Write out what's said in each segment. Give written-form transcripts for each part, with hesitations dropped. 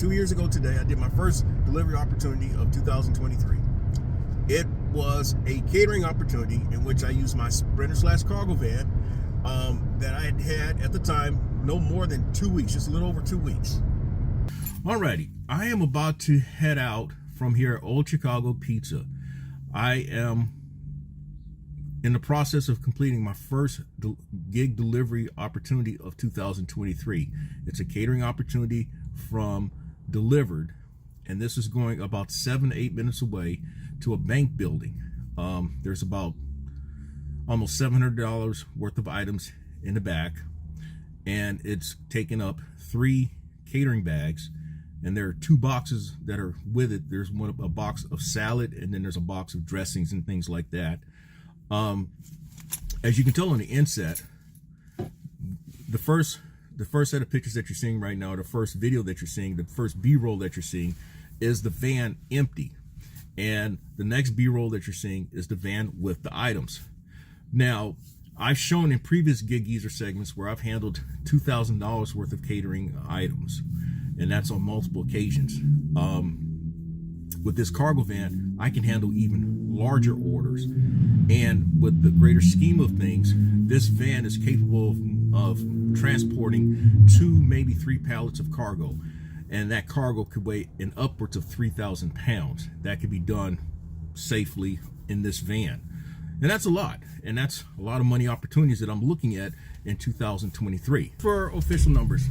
2 years ago today, I did my first delivery opportunity of 2023. It was a catering opportunity in which I used my Sprinter/cargo van that I had at the time no more than 2 weeks, just a little over 2 weeks. Alrighty, I am about to head out from here at Old Chicago Pizza. I am in the process of completing my first gig delivery opportunity of 2023. It's a catering opportunity from dlivrd, and this is going about 7 to 8 minutes away to a bank building. There's about almost $700 worth of items in the back, and it's taken up 3 catering bags, and there are 2 boxes that are with it. There's a box of salad, and then there's a box of dressings and things like that. As you can tell on the inset, the first set of pictures that you're seeing right now, the first video that you're seeing, the first B-roll that you're seeing is the van empty. And the next B-roll that you're seeing is the van with the items. Now, I've shown in previous Gig Geezer segments where I've handled $2,000 worth of catering items, and that's on multiple occasions. With this cargo van, I can handle even larger orders. And with the greater scheme of things, this van is capable of transporting 2, maybe 3 pallets of cargo. And that cargo could weigh in upwards of 3,000 pounds. That could be done safely in this van. And that's a lot. And that's a lot of money opportunities that I'm looking at in 2023. For official numbers,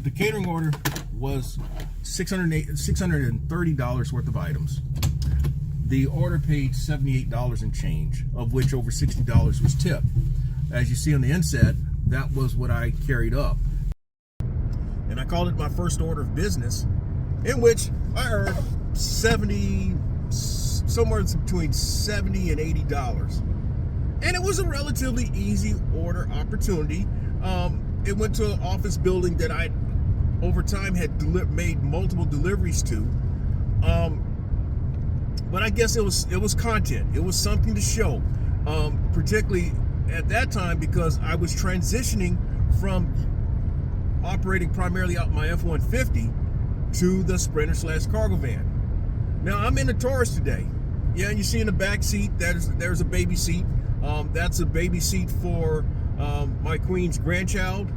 the catering order was $630 worth of items. The order paid $78 and change, of which over $60 was tipped. As you see on the inset, that was what I carried up. And I called it my first order of business, in which I earned somewhere between $70 and $80. And it was a relatively easy order opportunity. It went to an office building that I, over time, had made multiple deliveries to. But I guess it was content. It was something to show, particularly at that time, because I was transitioning from operating primarily out my F-150 to the Sprinter/cargo van. Now I'm in the Taurus today. Yeah, and you see in the back seat there's a baby seat. That's a baby seat for my queen's grandchild.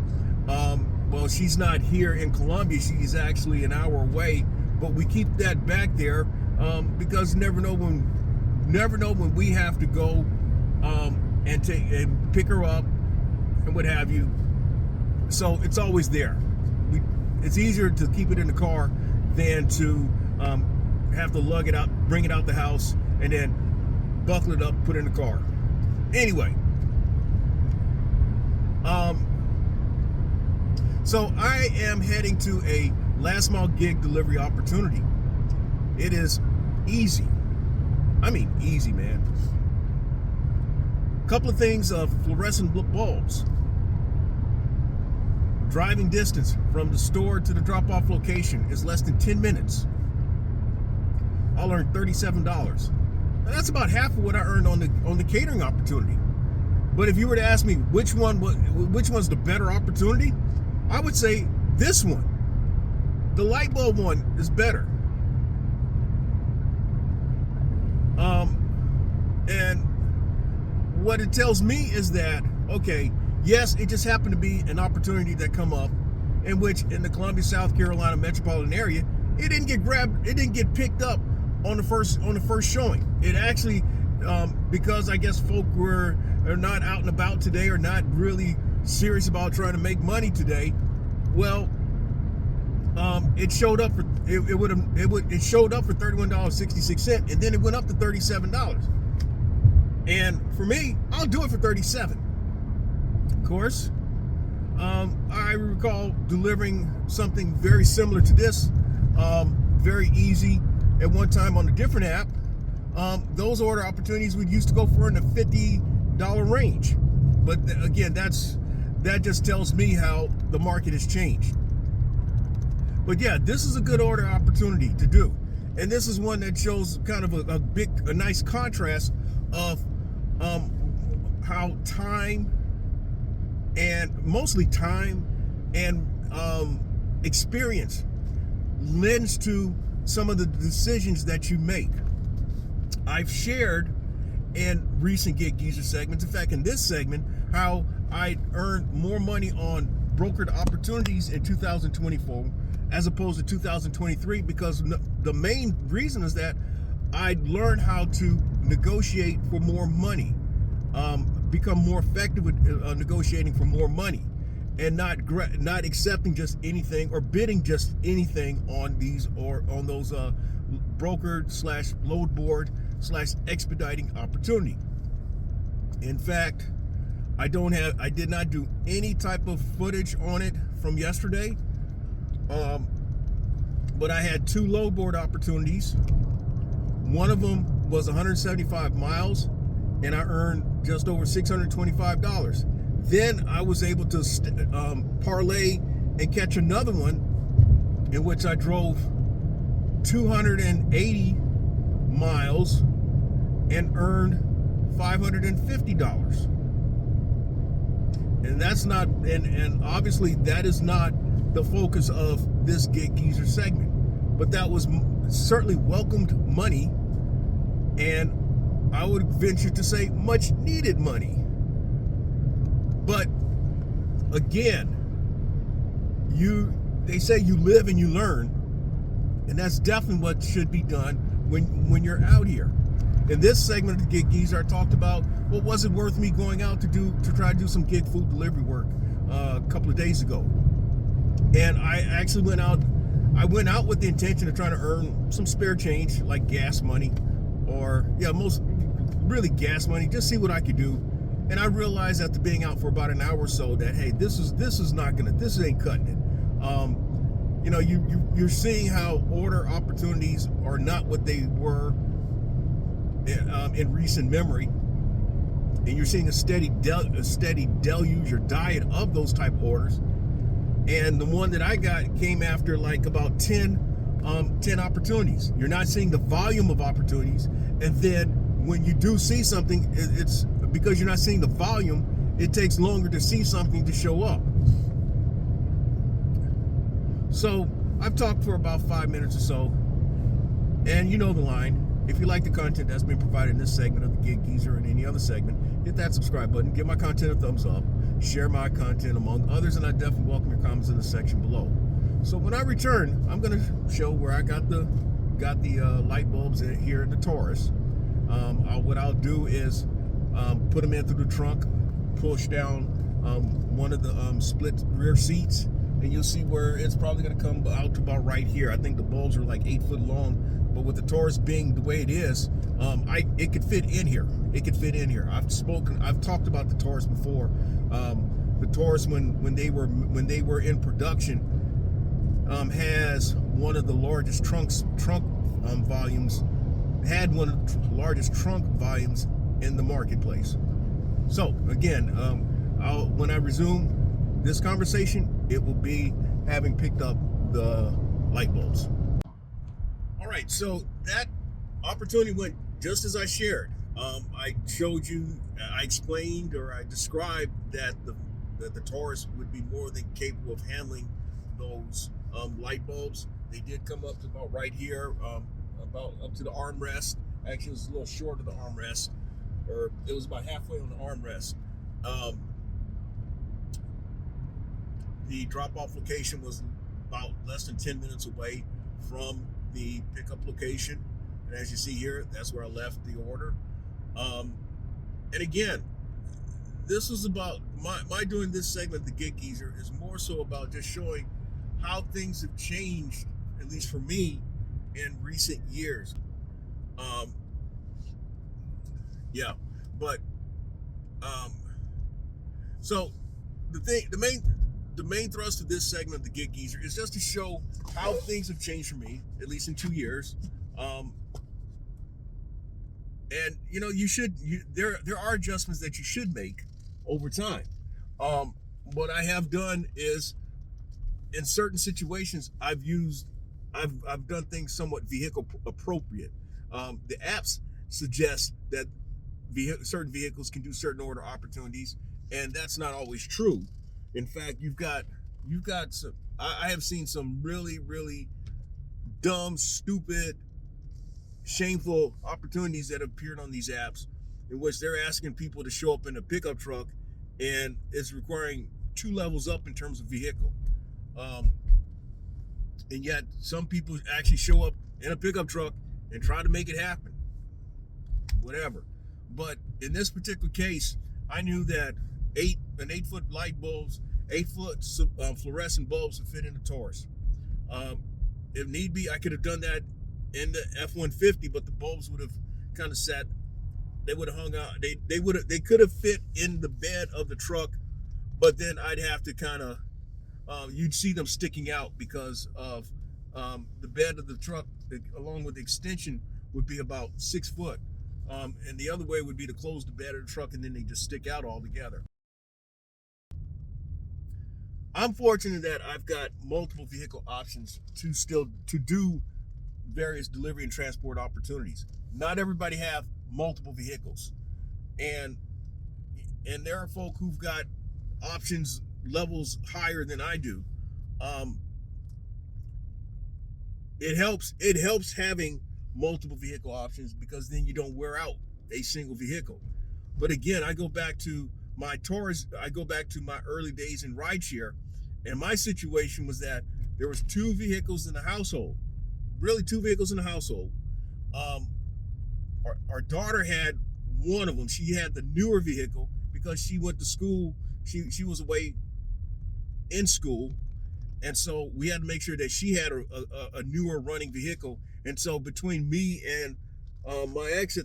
Well, she's not here in Columbia. She's actually an hour away, but we keep that back there because never know when we have to go and pick her up and what have you. So it's always there. It's easier to keep it in the car than to have to lug it out, bring it out the house, and then buckle it up, put it in the car. Anyway, so I am heading to a last mile gig delivery opportunity. It is easy. I mean, easy, man. Couple of things of fluorescent bulbs. Driving distance from the store to the drop-off location is less than 10 minutes. I'll earn $37. And that's about half of what I earned on the catering opportunity. But if you were to ask me which one's the better opportunity, I would say this one. The light bulb one is better. And what it tells me is that, okay, yes, it just happened to be an opportunity that come up in which in the Columbia, South Carolina metropolitan area, it didn't get picked up on the first showing. It actually, because I guess folk are not out and about today, or not really serious about trying to make money today. Well, it showed up for it showed up for $31.66, and then it went up to $37. And for me, I'll do it for $37. Of course, I recall delivering something very similar to this, very easy, at one time on a different app. Those order opportunities we used to go for in the $50 range. But again, that just tells me how the market has changed. But yeah, this is a good order opportunity to do. And this is one that shows kind of a nice contrast of how time, and mostly time and experience lends to some of the decisions that you make. I've shared in recent Get Geezer segments, in fact, in this segment, how I earned more money on brokered opportunities in 2024 as opposed to 2023, because the main reason is that I learned how to negotiate for more money, become more effective with negotiating for more money, and not accepting just anything or bidding just anything on these or on those brokered / load board / expediting opportunity. In fact, I did not do any type of footage on it from yesterday, but I had 2 load board opportunities. One of them was 175 miles, and I earned just over $625. Then I was able to parlay and catch another one in which I drove 280 miles and earned $550. And that's not, and obviously that is not the focus of this Get Geezer segment, but that was certainly welcomed money, and I would venture to say much needed money. But again, they say you live and you learn, and that's definitely what should be done when you're out here. In this segment of the Get Geezer, I talked about what was it worth me going out to try to do some gig food delivery work a couple of days ago. And I actually went out with the intention of trying to earn some spare change, like gas money, or most really gas money, just see what I could do. And I realized after being out for about an hour or so that, hey, this ain't cutting it. You're seeing how order opportunities are not what they were in recent memory, and you're seeing a steady deluge or diet of those type of orders. And the one that I got came after like about 10 opportunities. You're not seeing the volume of opportunities, and then when you do see something, it's because you're not seeing the volume, it takes longer to see something to show up. So I've talked for about 5 minutes or so, and you know the line. If you like the content that's been provided in this segment of the Get Geezer and any other segment, hit that subscribe button, give my content a thumbs up, share my content among others, and I definitely welcome your comments in the section below. So when I return, I'm going to show where I got the light bulbs here in the Taurus. What I'll do is put them in through the trunk, push down one of the split rear seats, and you'll see where it's probably going to come out to about right here. I think the bulbs are like 8 foot long, but with the Taurus being the way it is, it could fit in here. It could fit in here. I've talked about the Taurus before. The Taurus, when they were in production, has one of the largest trunk volumes. Had one of the largest trunk volumes in the marketplace. So again, when I resume this conversation, it will be having picked up the light bulbs. All right, so that opportunity went just as I shared. I showed you, I explained, or I described that the Taurus would be more than capable of handling those light bulbs. They did come up to about right here, about up to the armrest. Actually, it was a little short of the armrest, or it was about halfway on the armrest. The drop-off location was about less than 10 minutes away from the pickup location. And as you see here, that's where I left the order. And again, this is about my doing this segment, the Get Geezer, is more so about just showing how things have changed, at least for me, in recent years. So the main thrust of this segment of the Get Geezer is just to show how things have changed for me, at least in 2 years. And there are adjustments that you should make over time. What I have done is, in certain situations, I've done things somewhat vehicle appropriate. The apps suggest that certain vehicles can do certain order opportunities, and that's not always true. In fact, you've got some. I have seen some really dumb, stupid, shameful opportunities that appeared on these apps in which they're asking people to show up in a pickup truck and it's requiring 2 levels up in terms of vehicle. And yet some people actually show up in a pickup truck and try to make it happen. Whatever. But in this particular case, I knew that 8-foot light bulbs, 8-foot fluorescent bulbs would fit in the Taurus. If need be, I could have done that in the F-150, but the bulbs would have kind of sat. They would have hung out. They could have fit in the bed of the truck, but then I'd have to kind of. You'd see them sticking out because of the bed of the truck, along with the extension, would be about 6 foot. And the other way would be to close the bed of the truck and then they just stick out all together. I'm fortunate that I've got multiple vehicle options to do various delivery and transport opportunities. Not everybody have multiple vehicles, and there are folk who've got options levels higher than I do. It helps having multiple vehicle options because then you don't wear out a single vehicle. But again, I go back to my Taurus. I go back to my early days in rideshare, and my situation was that there was 2 vehicles in the household. Really, 2 vehicles in the household. Our daughter had one of them. She had the newer vehicle because she went to school. She was away in school, and so we had to make sure that she had a newer running vehicle. And so between me and my ex,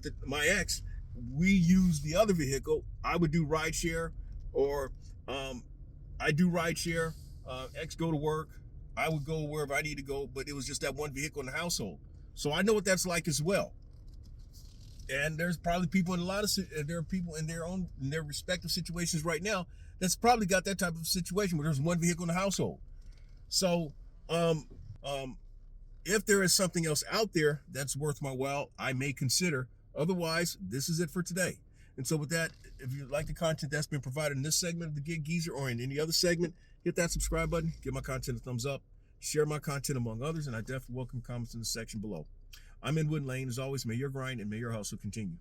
we used the other vehicle. I would do rideshare, or I do rideshare. Ex go to work. I would go wherever I need to go, but it was just that one vehicle in the household. So I know what that's like as well. And there's probably people in there are people in their respective situations right now that's probably got that type of situation where there's one vehicle in the household. So, if there is something else out there that's worth my while, I may consider. Otherwise, this is it for today. And so with that, if you like the content that's been provided in this segment of the Gig Geezer or in any other segment, hit that subscribe button, give my content a thumbs up, share my content among others, and I definitely welcome comments in the section below. I'm in Wood Lane. As always, may your grind and may your hustle continue.